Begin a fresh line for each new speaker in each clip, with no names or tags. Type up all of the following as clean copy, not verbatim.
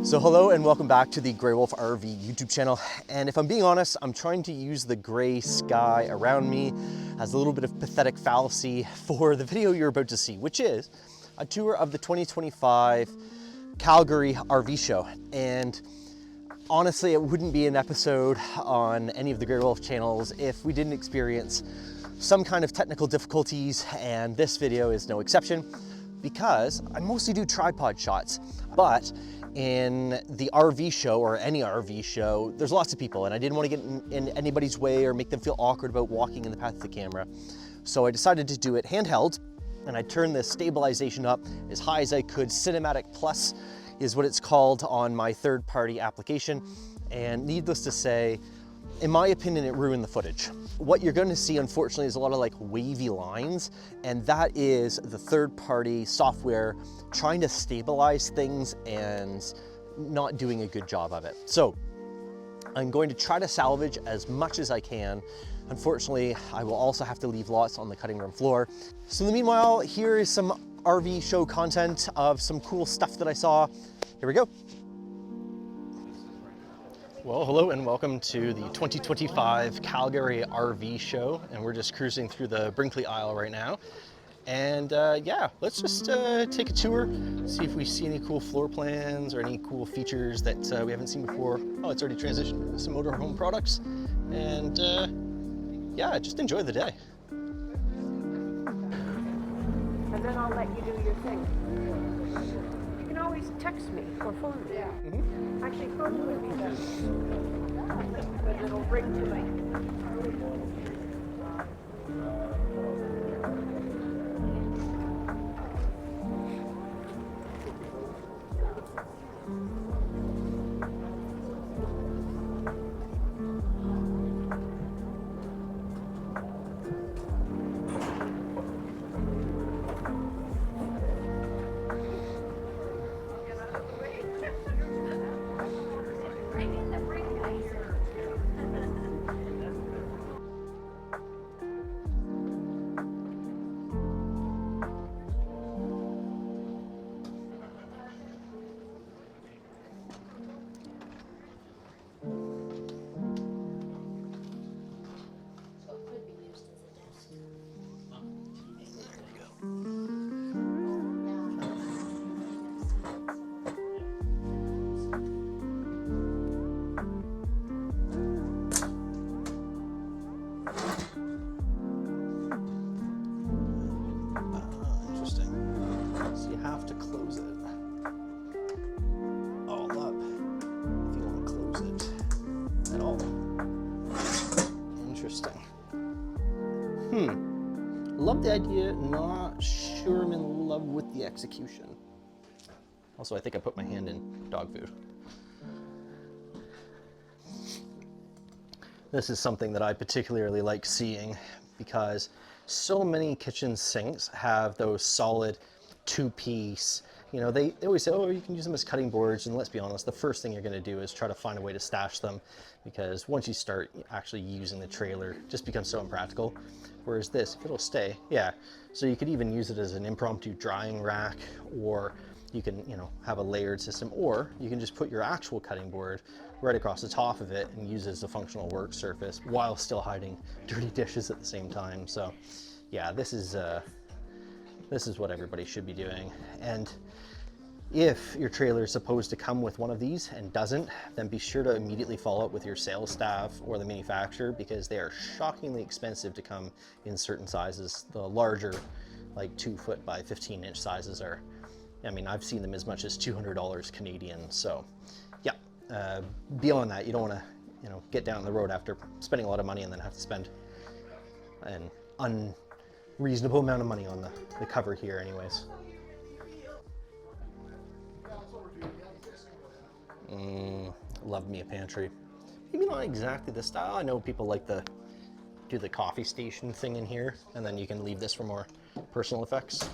So hello and welcome back to the Grey Wolf RV YouTube channel. And if I'm being honest, I'm trying to use the gray sky around me as a little bit of pathetic fallacy for the video you're about to see, which is a tour of the 2025 Calgary RV Show. And honestly, it wouldn't be an episode on any of the Grey Wolf channels if we didn't experience some kind of technical difficulties, and this video is no exception because I mostly do tripod shots. But in the RV show, or any RV show, there's lots of people and I didn't want to get in anybody's way or make them feel awkward about walking in the path of the camera. So I decided to do it handheld, and I turned the stabilization up as high as I could. Cinematic Plus is what it's called on my third-party application. And needless to say, in my opinion, it ruined the footage. What you're going to see, unfortunately, is a lot of like wavy lines, and that is the third-party software trying to stabilize things and not doing a good job of it. So I'm going to try to salvage as much as I can. Unfortunately, I will also have to leave lots on the cutting room floor. So in the meanwhile, here is some RV show content of some cool stuff that I saw. Here we go. Well, hello and welcome to the 2025 Calgary RV Show, and we're just cruising through the Brinkley aisle right now. And yeah, let's just take a tour, see if we see any cool floor plans or any cool features that we haven't seen before. Oh, it's already transitioned to some motorhome products. And yeah, just enjoy the day.
And then I'll let you do your thing. You can always text me or phone me. Yeah. Actually, phone me would be better. But it'll ring to me.
Love the idea, not sure I'm in love with the execution. Also, I think I put my hand in dog food. This is something that I particularly like seeing because so many kitchen sinks have those solid two-piece, you know, they always say, oh, you can use them as cutting boards, and let's be honest, the first thing you're going to do is try to find a way to stash them, because once you start actually using the trailer, it just becomes so impractical. Whereas this, it'll stay, yeah. So you could even use it as an impromptu drying rack, or you can, you know, have a layered system, or you can just put your actual cutting board right across the top of it and use it as a functional work surface while still hiding dirty dishes at the same time. So yeah, this is what everybody should be doing. And if your trailer is supposed to come with one of these and doesn't, then be sure to immediately follow up with your sales staff or the manufacturer, because they are shockingly expensive to come in certain sizes. The larger, like 2 foot by 15 inch sizes are, I mean, I've seen them as much as $200 Canadian. So yeah, beyond that, you don't want to, you know, get down the road after spending a lot of money and then have to spend an unreasonable amount of money on the cover here anyways. Love me a pantry. Maybe not exactly the style. I know people like to do the coffee station thing in here, and then you can leave this for more personal effects.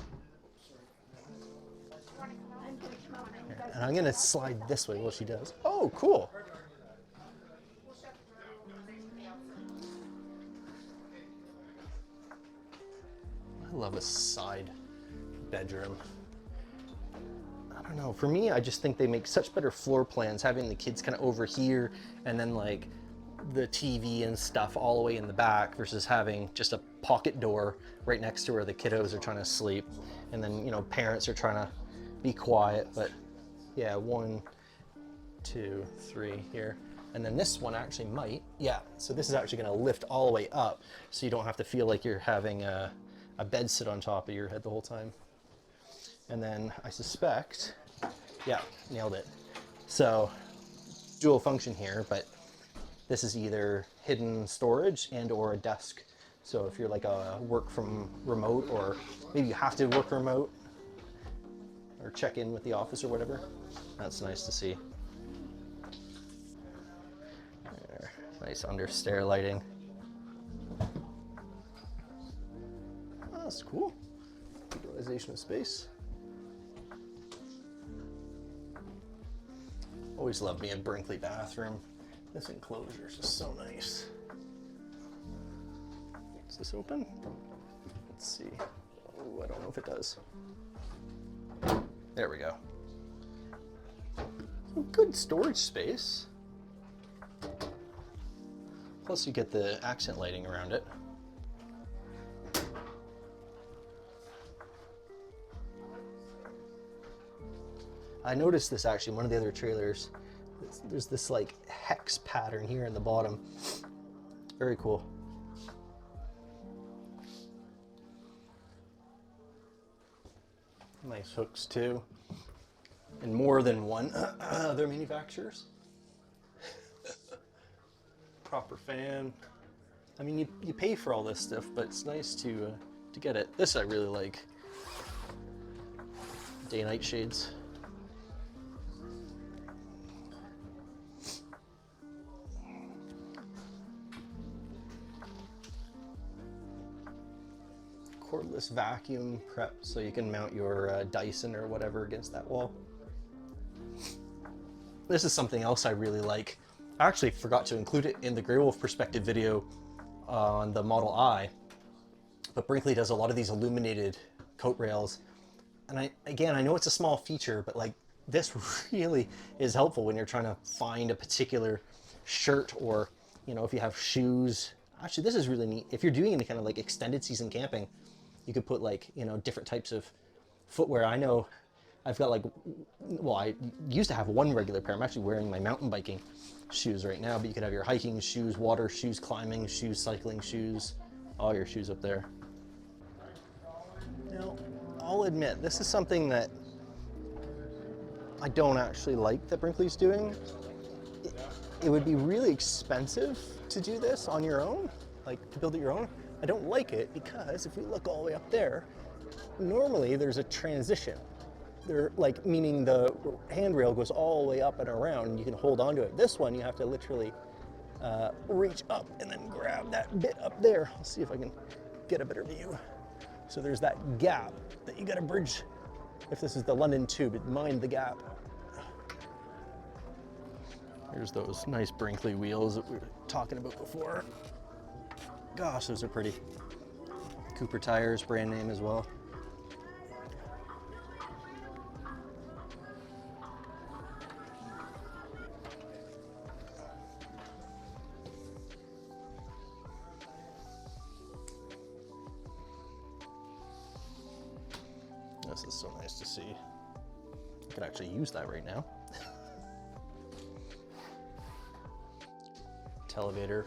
And I'm gonna slide this way while she does. Oh, cool. I love a side bedroom. I don't don't know, for me, I just think they make such better floor plans, having the kids kind of over here and then like the TV and stuff all the way in the back versus having just a pocket door right next to where the kiddos are trying to sleep. And then, you know, parents are trying to be quiet, but yeah, 1, 2, 3 here. And then this one actually might, yeah. So this is actually gonna lift all the way up so you don't have to feel like you're having a bed sit on top of your head the whole time. And then I suspect, yeah, nailed it. So dual function here, but this is either hidden storage and or a desk. So if you're like a work from remote, or maybe you have to work remote or check in with the office or whatever, that's nice to see. There. Nice under stair lighting. Oh, that's cool. Utilization of space. Always loved me a Brinkley bathroom. This enclosure is just so nice. Is this open? Let's see. Oh, I don't know if it does. There we go. Good storage space. Plus you get the accent lighting around it. I noticed this actually in one of the other trailers. There's this like hex pattern here in the bottom. Very cool. Nice hooks too. And more than one other manufacturers. Proper fan. I mean, you pay for all this stuff, but it's nice to get it. This I really like. Day-night shades. Cordless vacuum prep, so you can mount your Dyson or whatever against that wall. This is something else I really like. I actually forgot to include it in the Grey Wolf perspective video on the Model I, but Brinkley does a lot of these illuminated coat rails. And I know it's a small feature, but like this really is helpful when you're trying to find a particular shirt, or, you know, if you have shoes. Actually, this is really neat. If you're doing any kind of like extended season camping, you could put like, you know, different types of footwear. I know I've got like, well, I used to have one regular pair. I'm actually wearing my mountain biking shoes right now, but you could have your hiking shoes, water shoes, climbing shoes, cycling shoes, all your shoes up there. Now, I'll admit, this is something that I don't actually like that Brinkley's doing. It would be really expensive to do this on your own, like to build it your own. I don't like it because if we look all the way up there, normally there's a transition. There, like, meaning the handrail goes all the way up and around and you can hold onto it. This one, you have to literally reach up and then grab that bit up there. I'll see if I can get a better view. So there's that gap that you gotta bridge. If this is the London Tube, mind the gap. Here's those nice Brinkley wheels that we were talking about before. Gosh, those are pretty. Cooper tires, brand name as well. This is so nice to see. I could actually use that right now. Elevator.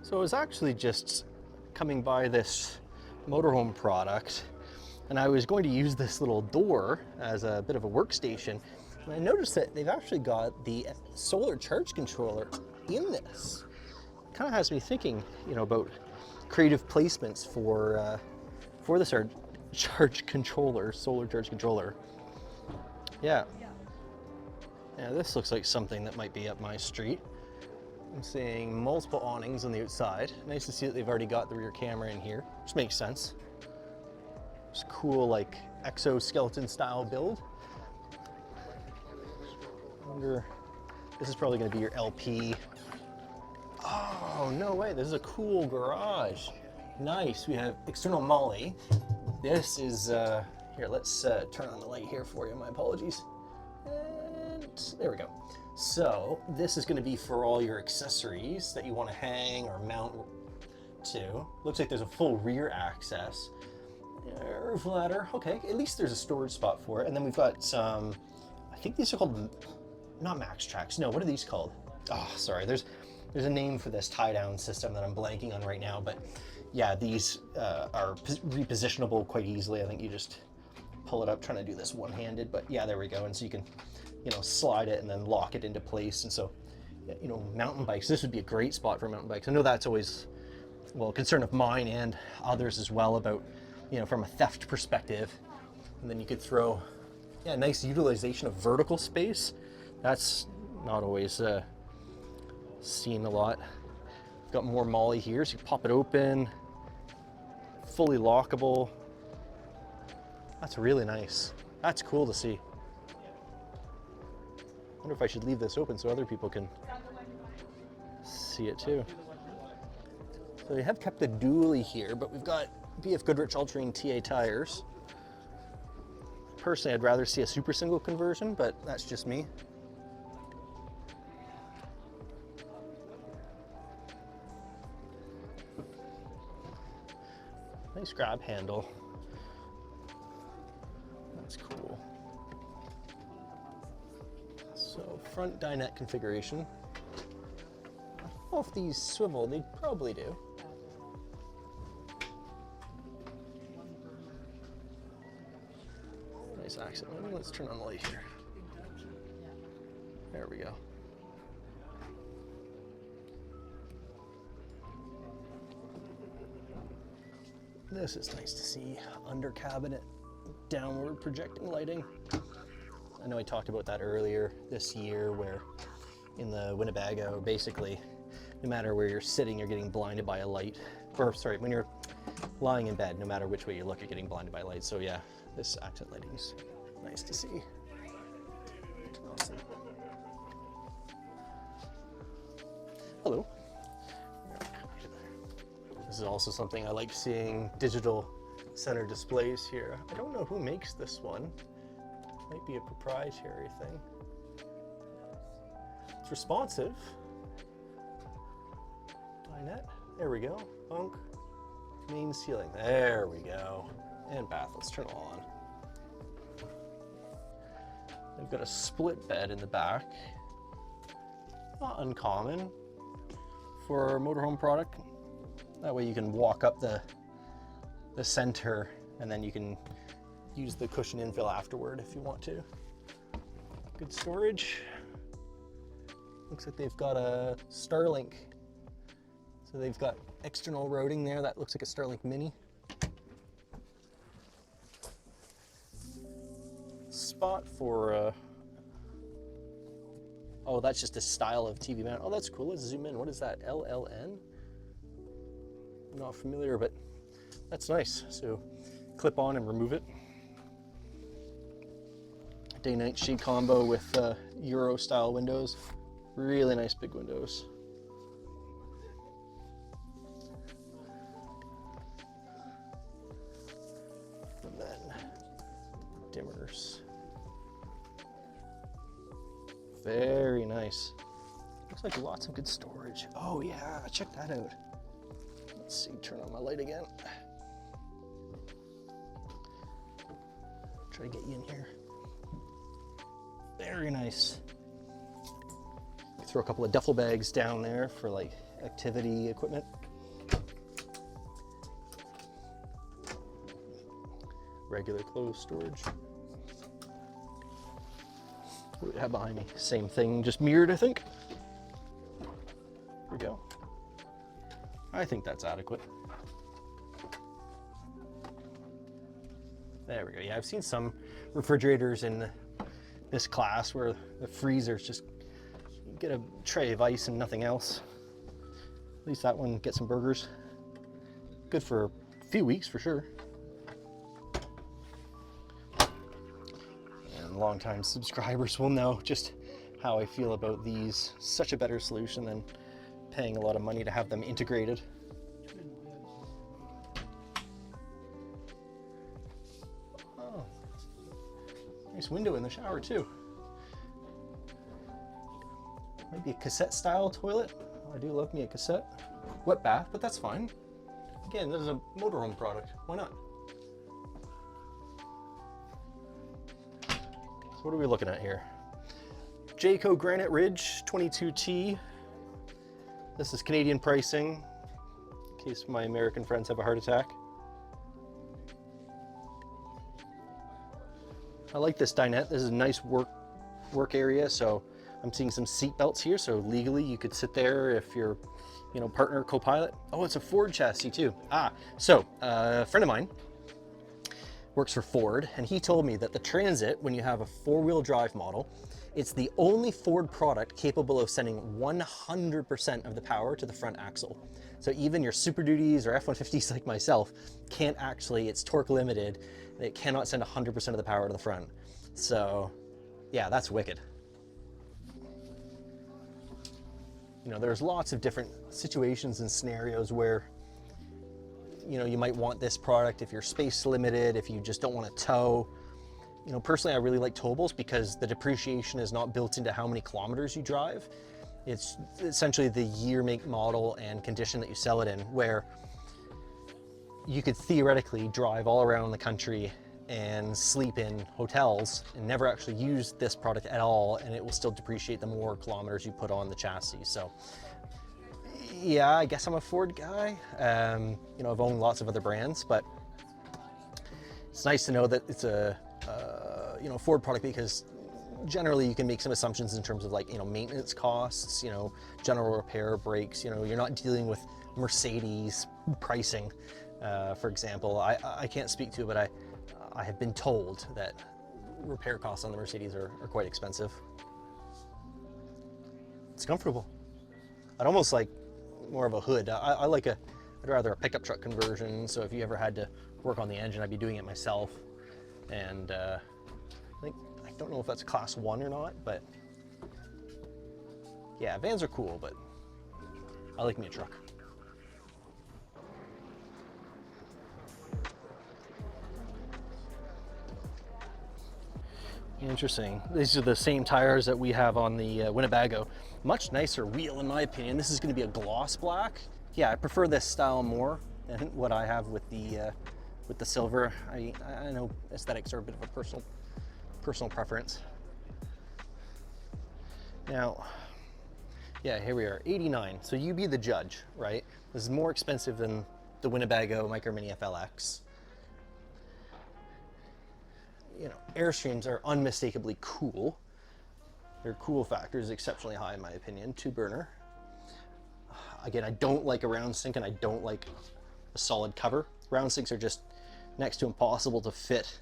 So I was actually just coming by this motorhome product, and I was going to use this little door as a bit of a workstation, and I noticed that they've actually got the solar charge controller in this. Kind of has me thinking, you know, about creative placements for this charge controller, solar charge controller. Yeah, this looks like something that might be up my street. I'm seeing multiple awnings on the outside. Nice to see that they've already got the rear camera in here, which makes sense. It's cool, like exoskeleton style build. I wonder, this is probably going to be your LP. Oh, no way. This is a cool garage. Nice. We have external molly. This is, here, let's turn on the light here for you. My apologies. And there we go. So this is going to be for all your accessories that you want to hang or mount to. Looks like there's a full rear access. Roof ladder. Okay, at least there's a storage spot for it. And then we've got some, I think these are called, not Max Tracks. No, what are these called? Oh, sorry. There's a name for this tie-down system that I'm blanking on right now. But yeah, these are repositionable quite easily. I think you just pull it up, trying to do this one-handed. But yeah, there we go. And so you can, you know, slide it and then lock it into place. And so, you know, mountain bikes, this would be a great spot for mountain bikes. I know that's always, well, a concern of mine and others as well about, you know, from a theft perspective. And then you could throw, yeah, nice utilization of vertical space. That's not always seen a lot. We've got more molly here, so you pop it open, fully lockable. That's really nice. That's cool to see. I wonder if I should leave this open so other people can see it too. So they have kept the dually here, but we've got BF Goodrich All-Terrain TA tires. Personally, I'd rather see a super single conversion, but that's just me. Nice grab handle. That's cool. So front dinette configuration. I don't know if these swivel, they probably do. Nice accent. Let's turn on the light here. There we go. This is nice to see. Under cabinet, downward projecting lighting. I know I talked about that earlier this year where in the Winnebago, basically, no matter where you're sitting, you're getting blinded by a light. Or sorry, when you're lying in bed, no matter which way you look, you're getting blinded by light. So yeah, this accent lighting is nice to see. Hello. This is also something I like seeing, digital center displays here. I don't know who makes this one. Might be a proprietary thing. It's responsive. Dinette, there we go. Bunk, main ceiling, there we go. And bath, let's turn it on. They've got a split bed in the back. Not uncommon for a motorhome product. That way you can walk up the center and then you can use the cushion infill afterward if you want to. Good storage. Looks like they've got a Starlink. So they've got external routing there. That looks like a Starlink Mini. Spot for, oh, that's just a style of TV mount. Oh, that's cool. Let's zoom in. What is that? LLN? I'm not familiar, but that's nice. So clip on and remove it. Day-night sheet combo with Euro style windows. Really nice big windows. And then dimmers. Very nice. Looks like lots of good storage. Oh yeah, check that out. Let's see, turn on my light again. Try to get you in here. Very nice. Throw a couple of duffel bags down there for like activity equipment. Regular clothes storage. What do we have behind me? Same thing, just mirrored, I think. There we go. I think that's adequate. There we go. Yeah, I've seen some refrigerators in this class where the freezer's just, you get a tray of ice and nothing else. At least that one gets some burgers. Good for a few weeks for sure. And longtime subscribers will know just how I feel about these. Such a better solution than paying a lot of money to have them integrated. Oh, nice window in the shower too. Maybe a cassette style toilet. I do love me a cassette. Wet bath, but that's fine. Again, this is a motorhome product. Why not? So what are we looking at here? Jayco Granite Ridge 22T. This is Canadian pricing, in case my American friends have a heart attack. I like this dinette. This is a nice work area, so I'm seeing some seat belts here, so legally you could sit there if you're, you know, partner, co-pilot. Oh, it's a Ford chassis too. So a friend of mine works for Ford, and he told me that the Transit, when you have a four-wheel drive model, it's the only Ford product capable of sending 100% of the power to the front axle. So even your Super Duties or F-150s like myself can't actually, it's torque limited, it cannot send 100% of the power to the front. So yeah, that's wicked. You know, there's lots of different situations and scenarios where, you know, you might want this product if you're space limited, if you just don't want to tow. You know, personally, I really like towables because the depreciation is not built into how many kilometers you drive. It's essentially the year, make, model, and condition that you sell it in, where you could theoretically drive all around the country and sleep in hotels and never actually use this product at all, and it will still depreciate the more kilometers you put on the chassis. So yeah, I guess I'm a Ford guy. You know, I've owned lots of other brands, but it's nice to know that it's a you know, Ford product, because generally you can make some assumptions in terms of, like, you know, maintenance costs, you know, general repair, brakes. You know, you're not dealing with Mercedes pricing, for example. I can't speak to it, but I have been told that repair costs on the Mercedes are quite expensive. It's comfortable. I'd almost like more of a hood. I'd rather a pickup truck conversion. So if you ever had to work on the engine, I'd be doing it myself. And I don't know if that's class 1 or not, but yeah, vans are cool, but I like me a truck. Interesting. These are the same tires that we have on the Winnebago. Much nicer wheel, in my opinion. This is going to be a gloss black. Yeah, I prefer this style more than what I have with the silver. I know aesthetics are a bit of a personal preference. Now, yeah, here we are, 89. So you be the judge, right? This is more expensive than the Winnebago Micro Mini FLX. You know, Airstreams are unmistakably cool. Their cool factor is exceptionally high, in my opinion. 2-burner. Again, I don't like a round sink, and I don't like a solid cover. Round sinks are just next to impossible to fit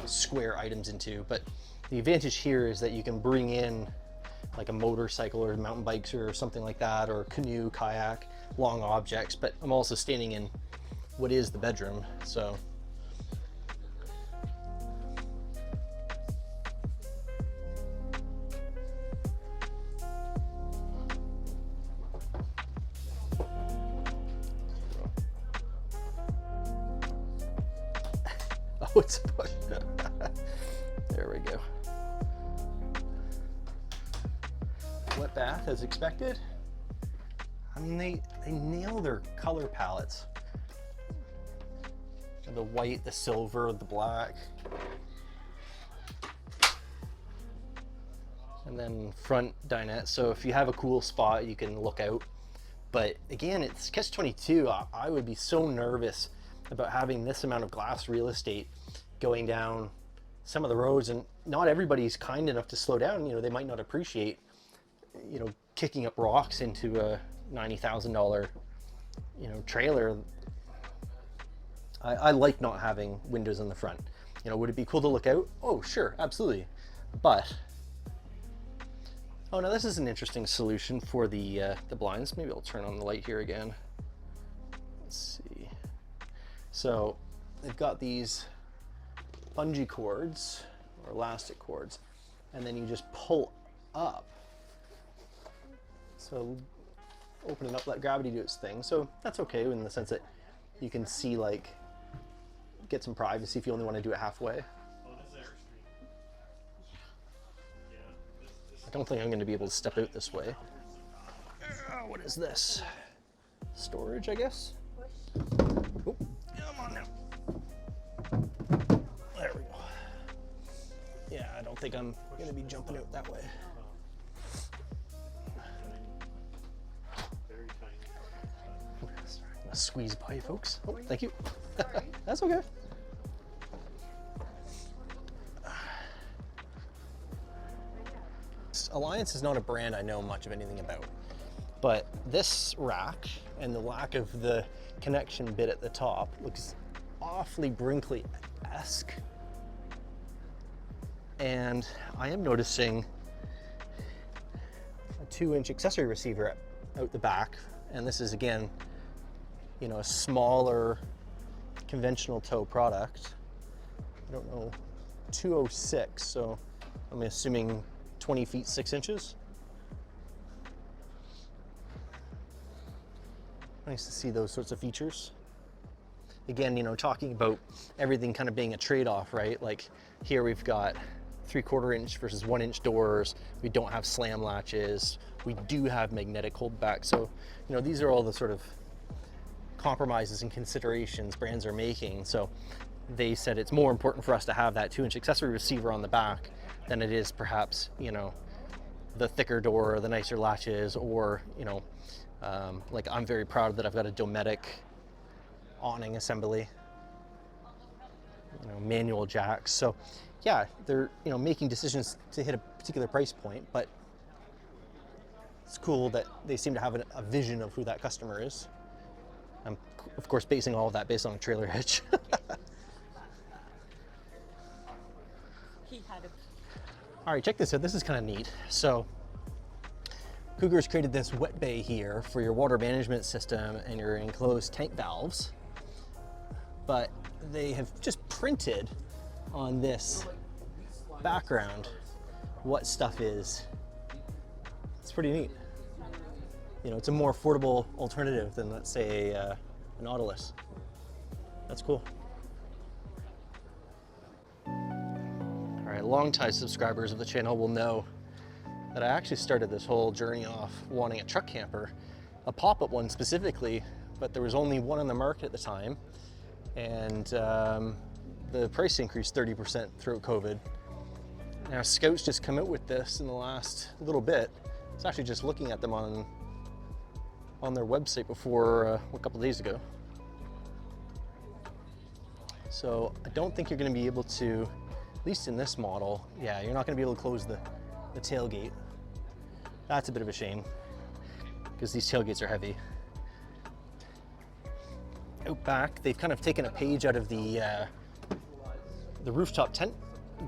square items into, but the advantage here is that you can bring in like a motorcycle or mountain bikes or something like that, or canoe, kayak, long objects. But I'm also standing in what is the bedroom, so oh, it's a push. There we go. Wet bath as expected. I mean, they nail their color palettes. The white, the silver, the black. And then front dinette. So if you have a cool spot, you can look out. But again, it's catch-22. I would be so nervous about having this amount of glass real estate going down some of the roads, and not everybody's kind enough to slow down. You know, they might not appreciate, you know, kicking up rocks into a $90,000, you know, trailer. I like not having windows in the front. You know, would it be cool to look out? Oh, sure, absolutely. But, oh, now this is an interesting solution for the blinds. Maybe I'll turn on the light here again. Let's see. So they've got these bungee cords or elastic cords, and then you just pull up. So open it up, let gravity do its thing. So that's okay in the sense that you can see, like, get some privacy if you only want to do it halfway. I don't think I'm going to be able to step out this way. What is this? Storage, I guess? Oh, come on now. There we go. Yeah, I don't think I'm going to be jumping out that way. I'm going to squeeze by you folks. Oh, thank you. That's okay. Alliance is not a brand I know much of anything about, but this rack and the lack of the connection bit at the top looks awfully Brinkley-esque. And I am noticing a 2-inch accessory receiver out the back, and this is, again, you know, a smaller conventional tow product. I don't know, 206, so I'm assuming 20 feet 6 inches. Nice to see those sorts of features. Again, you know, talking about everything kind of being a trade-off, right? Like here we've got 3/4 inch versus 1 inch doors. We don't have slam latches. We do have magnetic holdback. So, you know, these are all the sort of compromises and considerations brands are making. So they said it's more important for us to have that 2-inch accessory receiver on the back than it is perhaps, you know, the thicker door or the nicer latches, or, you know, like I'm very proud that I've got a Dometic awning assembly, you know, manual jacks. So yeah, they're, you know, making decisions to hit a particular price point, but it's cool that they seem to have a vision of who that customer is. I'm, of course, basing all of that based on a trailer hitch.
He had a...
All right, check this out. This is kind of neat. So Cougar's created this wet bay here for your water management system and your enclosed tank valves, but they have just printed on this background what stuff is. It's pretty neat. You know, it's a more affordable alternative than, let's say, a Nautilus. That's cool. All right, long-time subscribers of the channel will know that I actually started this whole journey off wanting a truck camper, a pop-up one specifically, but there was only one on the market at the time, and the price increased 30% throughout COVID. Now Scout's just come out with this in the last little bit. I was actually just looking at them on their website before a couple days ago. So I don't think you're going to be able to, at least in this model, yeah, you're not going to be able to close the tailgate. That's a bit of a shame, because these tailgates are heavy. Out back, they've kind of taken a page out of the rooftop tent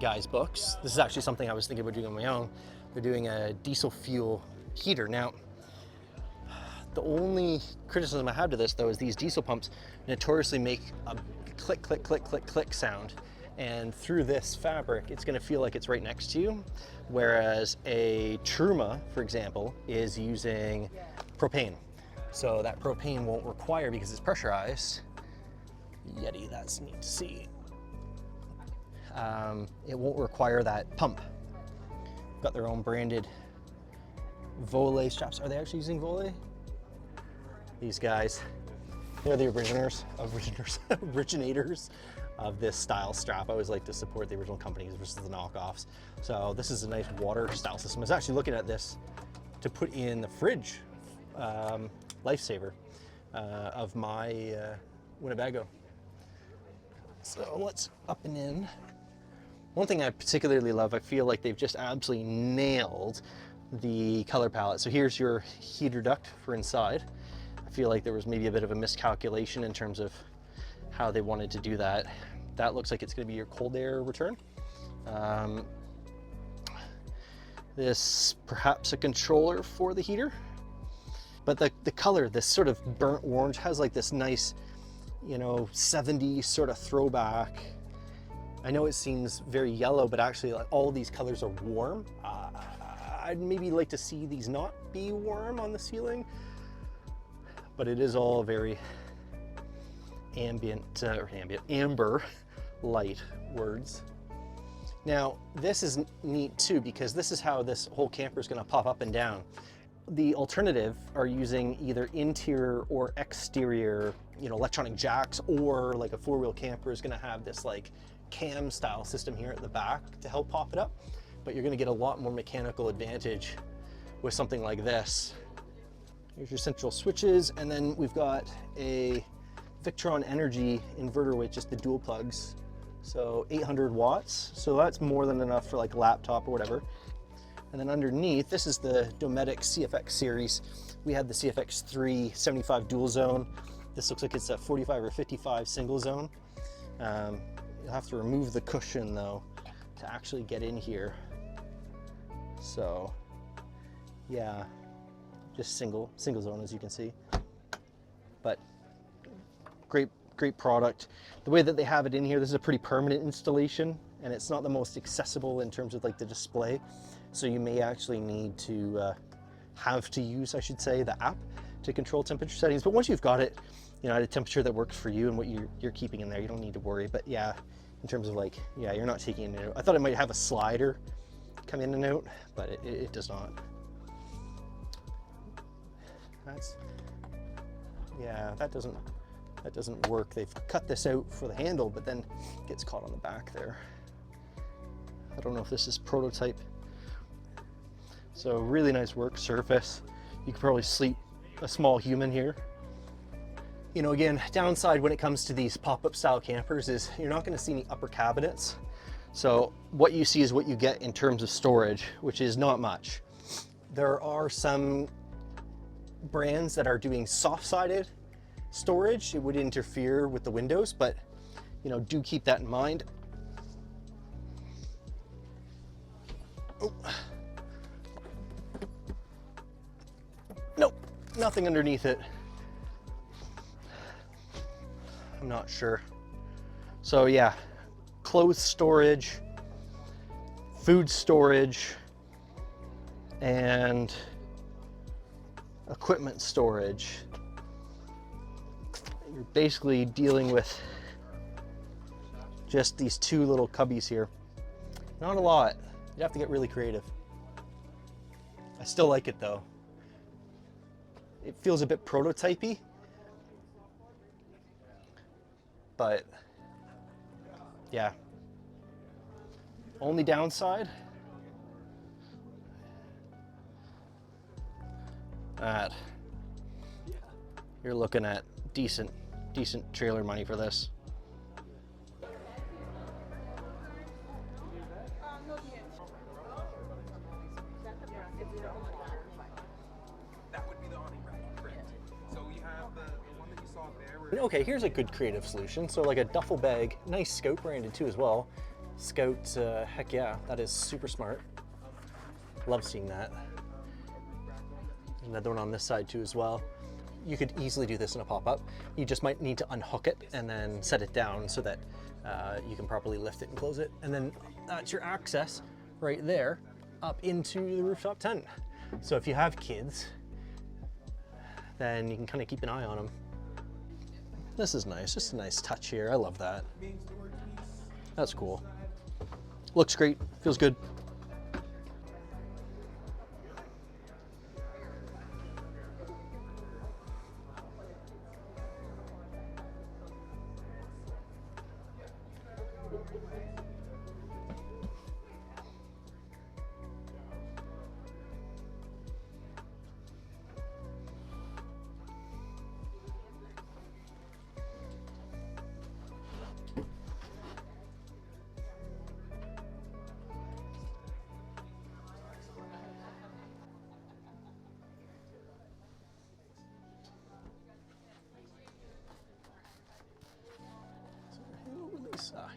guys' books. This is actually something I was thinking about doing on my own. They're doing a diesel fuel heater. Now, the only criticism I have to this, though, is these diesel pumps notoriously make a click, click, click, click, click sound. And through this fabric, it's gonna feel like it's right next to you. Whereas a Truma, for example, is using propane. So that propane won't require, because it's pressurized, Yeti, that's neat to see. It won't require that pump. Got their own branded Volet straps. Are they actually using Volet? These guys, they're the originators of this style strap. I always like to support the original companies versus the knockoffs. So this is a nice water style system. I was actually looking at this to put in the fridge, lifesaver of my Winnebago. So let's up and in. One thing I particularly love, I feel like they've just absolutely nailed the color palette. So here's your heater duct for inside. I feel like there was maybe a bit of a miscalculation in terms of how they wanted to do that. That looks like it's going to be your cold air return. This perhaps a controller for the heater, but the color, this sort of burnt orange, has like this nice, you know, 70s sort of throwback. I know it seems very yellow, but actually like all these colors are warm. I'd maybe like to see these not be warm on the ceiling, but it is all very amber light words. Now, this is neat too, because this is how this whole camper is going to pop up and down. The alternative are using either interior or exterior, electronic jacks, or like a four-wheel camper is going to have this like cam style system here at the back to help pop it up. But you're going to get a lot more mechanical advantage with something like this. Here's your central switches, and then we've got a Victron Energy inverter with just the dual plugs. So 800 watts. So that's more than enough for like a laptop or whatever. And then underneath, this is the Dometic CFX series. We had the CFX 3 75 dual zone. This looks like it's a 45 or 55 single zone. You'll have to remove the cushion though to actually get in here. So yeah, just single zone, as you can see. But great product. The way that they have it in here, this is a pretty permanent installation, and it's not the most accessible in terms of like the display. So you may actually need to have to use, I should say, the app to control temperature settings. But once you've got it, at a temperature that works for you and what you're keeping in there, you don't need to worry. But yeah, in terms of like, yeah, you're not taking it out. I thought it might have a slider come in and out, but it does not. That doesn't work. They've cut this out for the handle, but then it gets caught on the back there. I don't know if this is prototype. So really nice work surface. You could probably sleep a small human here. Again, downside when it comes to these pop-up style campers is you're not going to see any upper cabinets. So what you see is what you get in terms of storage, which is not much. There are some brands that are doing soft-sided storage. It would interfere with the windows, but do keep that in mind. Oh. Nope, nothing underneath it. I'm not sure. So yeah, clothes storage, food storage, and equipment storage. You're basically dealing with just these two little cubbies here. Not a lot. You'd have to get really creative. I still like it though. It feels a bit prototypey, but yeah. Only downside, that you're looking at decent trailer money for this. Okay, here's a good creative solution. So like a duffel bag, nice Scout branded too as well. Scout, heck yeah, that is super smart. Love seeing that. Another one on this side too as well. You could easily do this in a pop-up. You just might need to unhook it and then set it down so that you can properly lift it and close it. And then that's your access right there up into the rooftop tent. So if you have kids, then you can kind of keep an eye on them. This is nice, just a nice touch here. I love that. That's cool. Looks great, feels good.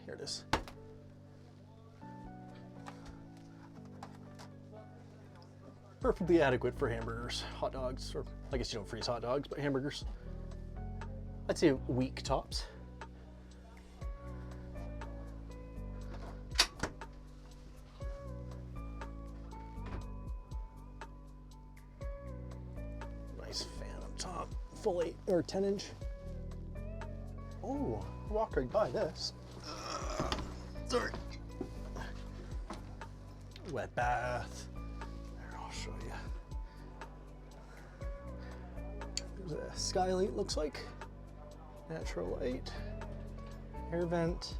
Here it is. Perfectly adequate for hamburgers, hot dogs, or I guess you don't freeze hot dogs, but hamburgers. I'd say a week tops. full 8 or 10 inch. Oh, walk right by this. Sorry. Wet bath. There, I'll show you. There's a skylight, looks like. Natural light. Air vent.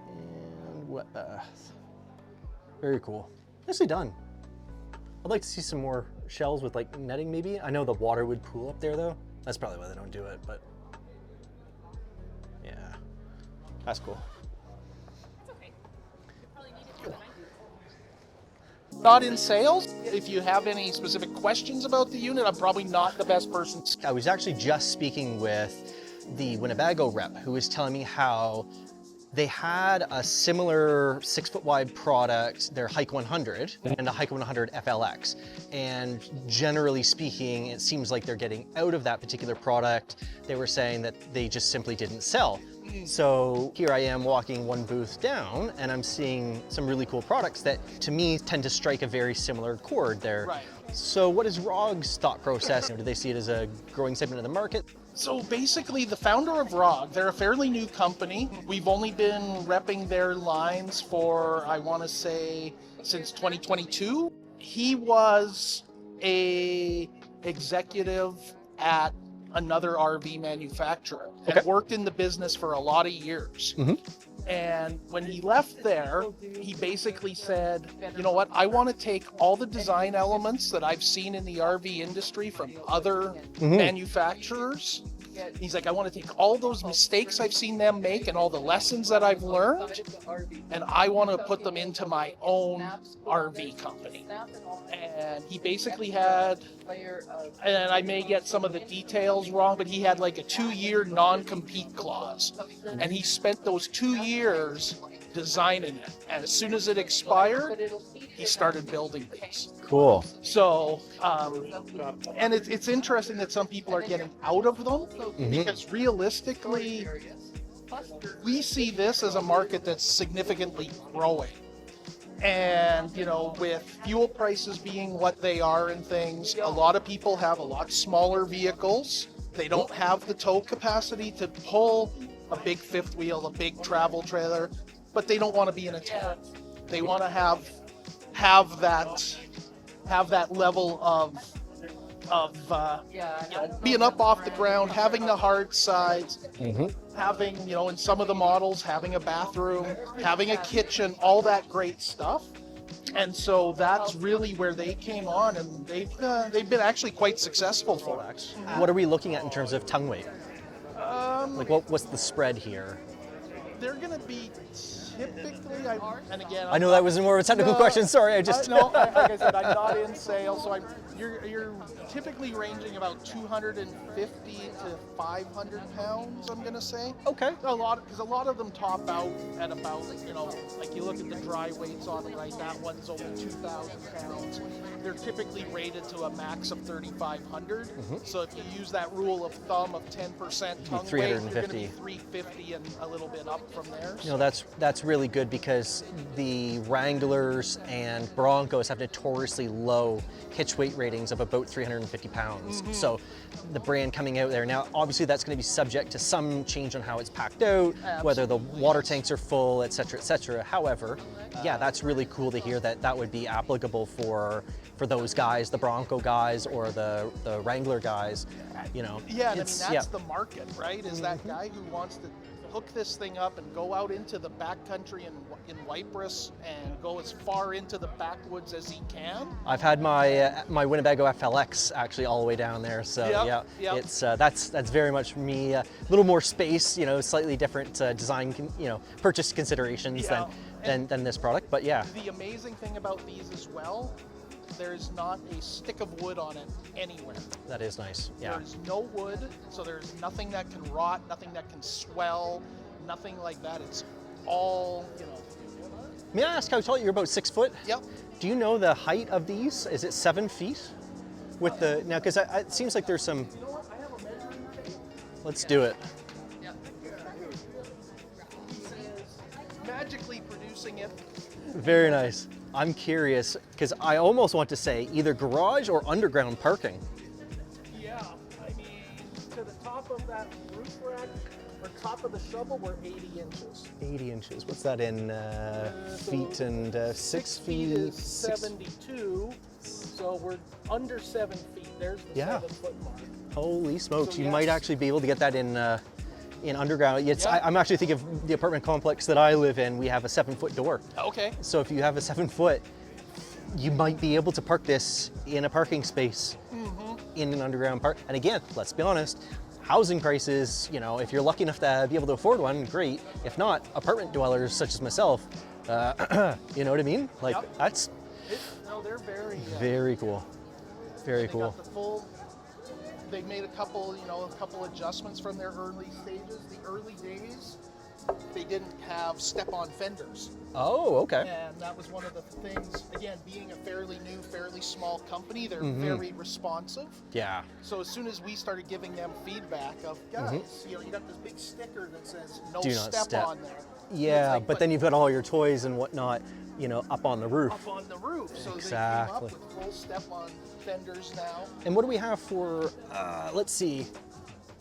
And wet bath. Very cool. Nicely done. I'd like to see some more shells with like netting maybe. I know the water would pool up there though. That's probably why they don't do it, but yeah, that's cool.
It's okay. You probably need it tonight.
Not in sales. If you have any specific questions about the unit, I'm probably not the best person.
I was actually just speaking with the Winnebago rep who was telling me how they had a similar 6-foot wide product, their Hike 100 and the Hike 100 FLX. And generally speaking, it seems like they're getting out of that particular product. They were saying that they just simply didn't sell. So here I am walking one booth down and I'm seeing some really cool products that to me tend to strike a very similar chord there.
Right.
So what is ROG's thought process? Do they see it as a growing segment of the market?
So basically, the founder of ROG, they're a fairly new company. We've only been repping their lines for, I want to say, since 2022. He was a executive at another RV manufacturer and worked in the business for a lot of years. And when he left there, he basically said, you know what, I want to take all the design elements that I've seen in the RV industry from other manufacturers. He's like, I want to take all those mistakes I've seen them make and all the lessons that I've learned, and I want to put them into my own RV company. And he basically had, and I may get some of the details wrong, but he had like a 2-year non-compete clause. And he spent those 2 years designing it. And as soon as it expired, he started building these.
Cool.
So, and it's interesting that some people are getting out of them because realistically, we see this as a market that's significantly growing. And, you know, with fuel prices being what they are and things, a lot of people have a lot smaller vehicles. They don't have the tow capacity to pull a big fifth wheel, a big travel trailer, but they don't want to be in a tent. They want to have that level of you know, being up off the ground, having the hard sides, having, you know, in some of the models, having a bathroom, having a kitchen, all that great stuff. And so that's really where they came on, and they've been actually quite successful for us.
What are we looking at in terms of tongue weight? Like what's the spread here?
They're going to be typically, and again,
I know that was more of a technical question. Sorry, I just
no. Like I said, I'm not in sales, so you're typically ranging about 250 to 500 pounds. I'm gonna say.
Okay.
A lot, because a lot of them top out at about, you know, like you look at the dry weights on it, right? That one's over 2,000 pounds. They're typically rated to a max of 3,500. So if you use that rule of thumb of 10% tongue weight, you're going to be 350 and a little bit up from there.
You know, that's really good because the Wranglers and Broncos have notoriously low hitch weight ratings of about 350 pounds. So the brand coming out there now, obviously that's going to be subject to some change on how it's packed out, whether the water tanks are full, et cetera, et cetera. However, yeah, that's really cool to hear that that would be applicable for those guys, the Bronco guys or the Wrangler guys, you know.
Yeah, and I mean, that's the market, right? Is that guy who wants to hook this thing up and go out into the backcountry in Cyprus and go as far into the backwoods as he can.
I've had my my Winnebago FLX actually all the way down there, so it's that's very much me. A little more space, you know, slightly different design, you know, purchase considerations than this product, but yeah.
The amazing thing about these as well, there's not a stick of wood on it anywhere.
That is nice, yeah.
There's no wood, so there's nothing that can rot, nothing that can swell, nothing like that. It's all, you know.
May I ask how tall you're? About 6 foot?
Yep.
Do you know the height of these? Is it 7 feet? With the, now, because it seems like there's some, let's do it.
Magically producing it.
Very nice. I'm curious, because I almost want to say either garage or underground parking.
Yeah, I of that roof rack, or top of the shovel, were 80 inches.
80 inches. What's that in feet and 6 feet?
Is 72, so we're under 7 feet. There's the
Yeah.
7 foot mark.
Holy smokes!
So
you
yes.
might actually be able to get that in underground. It's,
Yeah.
I'm actually thinking of the apartment complex that I live in. We have a 7-foot door.
Okay.
So if you have a 7-foot, you might be able to park this in a parking space in an underground park. And again, let's be honest, housing prices, you know, if you're lucky enough to be able to afford one, great. If not, apartment dwellers such as myself, you know what I mean? Like
Yep.
that's
No, they're
very cool. Very
they
cool.
got the full. They made a couple adjustments from their early stages. The early days, they didn't have step-on fenders.
Oh, okay.
And that was one of the things, again, being a fairly new, fairly small company, they're very responsive.
Yeah.
So as soon as we started giving them feedback of, guys, you got this big sticker that says no
Do not step.
on there.
Yeah,
It's like,
but then you've got all your toys and whatnot, you know, up on the roof.
up on the roof. So they came
Exactly.
up with full step-on fenders now.
And what do we have for, let's see.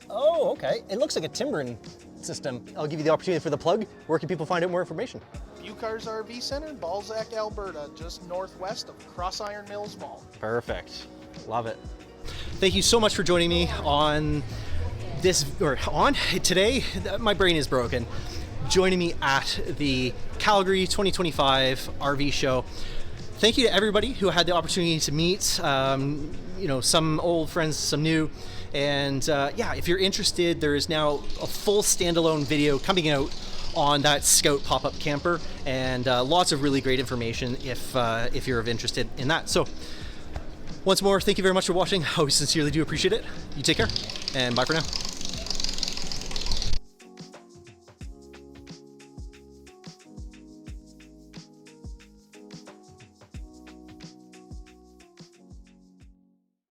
Oh, okay. It looks like a timbering system. I'll give you the opportunity for the plug. Where can people find out more information?
Bucars RV Center, Balzac, Alberta, just northwest of Cross Iron Mills Mall.
Perfect. Love it. Thank you so much for joining me on today. My brain is broken. Joining me at the Calgary 2025 RV Show. Thank you to everybody who had the opportunity to meet, you know, some old friends, some new. And yeah, if you're interested, there is now a full standalone video coming out on that Scout pop-up camper, and lots of really great information if you're interested in that. So once more, thank you very much for watching. I sincerely do appreciate it. You take care, and bye for now.